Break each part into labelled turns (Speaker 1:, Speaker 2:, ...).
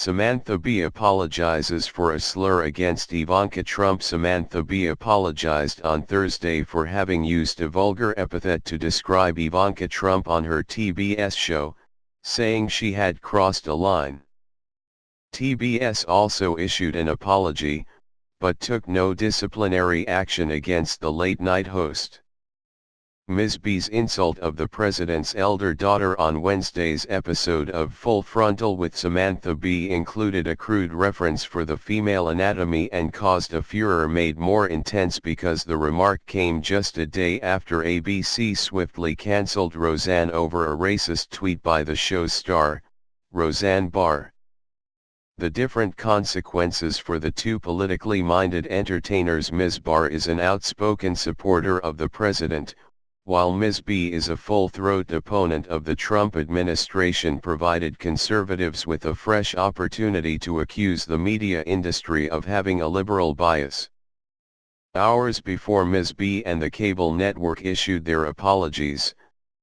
Speaker 1: Samantha Bee apologizes for a slur against Ivanka Trump. Samantha Bee apologized on Thursday for having used a vulgar epithet to describe Ivanka Trump on her TBS show, saying she had crossed a line. TBS also issued an apology, but took no disciplinary action against the late-night host. Ms. B's insult of the president's elder daughter on Wednesday's episode of Full Frontal with Samantha Bee included a crude reference for the female anatomy and caused a furor made more intense because the remark came just a day after ABC swiftly cancelled Roseanne over a racist tweet by the show's star, Roseanne Barr. The different consequences for the two politically minded entertainers. Ms. Barr is an outspoken supporter of the president, while Ms. Bee is a full-throat opponent of the Trump administration, provided conservatives with a fresh opportunity to accuse the media industry of having a liberal bias. Hours before Ms. Bee and the cable network issued their apologies,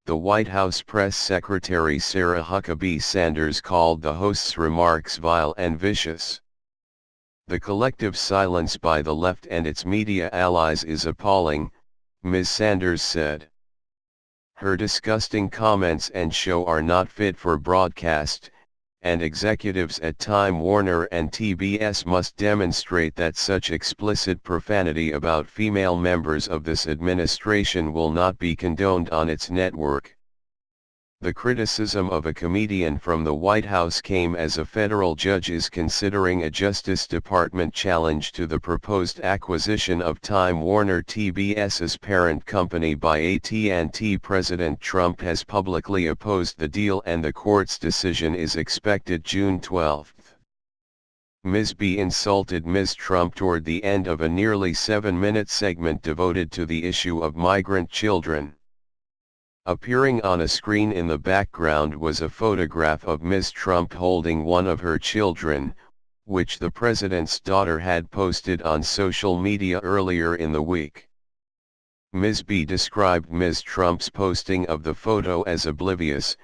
Speaker 1: the White House press secretary Sarah Huckabee Sanders called the host's remarks vile and vicious. The collective silence by the left and its media allies is appalling, Ms. Sanders said. Her disgusting comments and show are not fit for broadcast, and executives at Time Warner and TBS must demonstrate that such explicit profanity about female members of this administration will not be condoned on its network. The criticism of a comedian from the White House came as a federal judge is considering a Justice Department challenge to the proposed acquisition of Time Warner, TBS's parent company, by AT&T. President Trump has publicly opposed the deal and the court's decision is expected June 12. Ms. Bee insulted Ms. Trump toward the end of a nearly 7-minute segment devoted to the issue of migrant children. Appearing on a screen in the background was a photograph of Ms. Trump holding one of her children, which the president's daughter had posted on social media earlier in the week. Ms. Bee described Ms. Trump's posting of the photo as oblivious,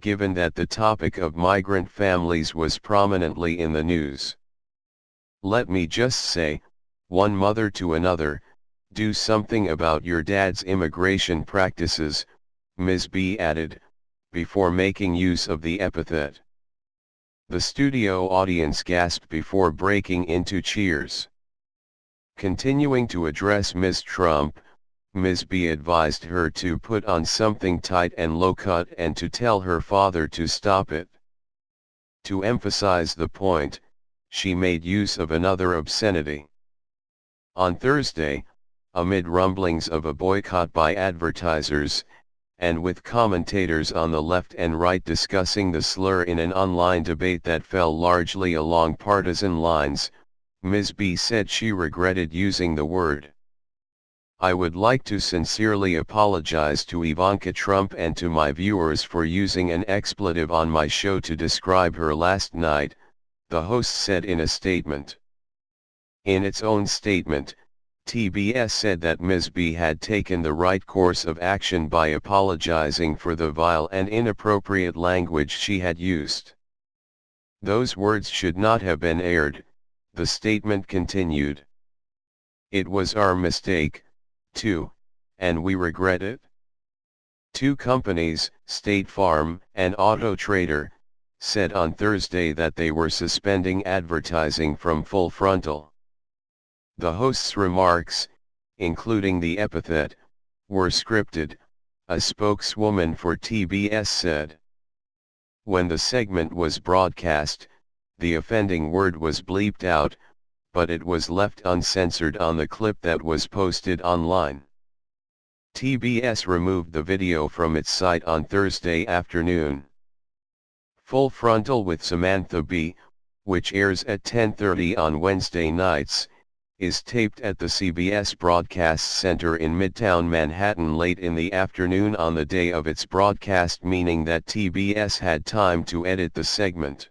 Speaker 1: given that the topic of migrant families was prominently in the news. "Let me just say, one mother to another, do something about your dad's immigration practices," Ms. Bee added, before making use of the epithet. The studio audience gasped before breaking into cheers. Continuing to address Ms. Trump, Ms. Bee advised her to put on something tight and low-cut and to tell her father to stop it. To emphasize the point, she made use of another obscenity. On Thursday, amid rumblings of a boycott by advertisers, and with commentators on the left and right discussing the slur in an online debate that fell largely along partisan lines, Ms. Bee said she regretted using the word. "I would like to sincerely apologize to Ivanka Trump and to my viewers for using an expletive on my show to describe her last night," the host said in a statement. In its own statement, TBS said that Ms. Bee had taken the right course of action by apologizing for the vile and inappropriate language she had used. "Those words should not have been aired," the statement continued. "It was our mistake, too, and we regret it." Two companies, State Farm and Auto Trader, said on Thursday that they were suspending advertising from Full Frontal. The host's remarks, including the epithet, were scripted, a spokeswoman for TBS said. When the segment was broadcast, the offending word was bleeped out, but it was left uncensored on the clip that was posted online. TBS removed the video from its site on Thursday afternoon. Full Frontal with Samantha Bee, which airs at 10:30 on Wednesday nights, is taped at the CBS Broadcast Center in Midtown Manhattan late in the afternoon on the day of its broadcast, meaning that TBS had time to edit the segment.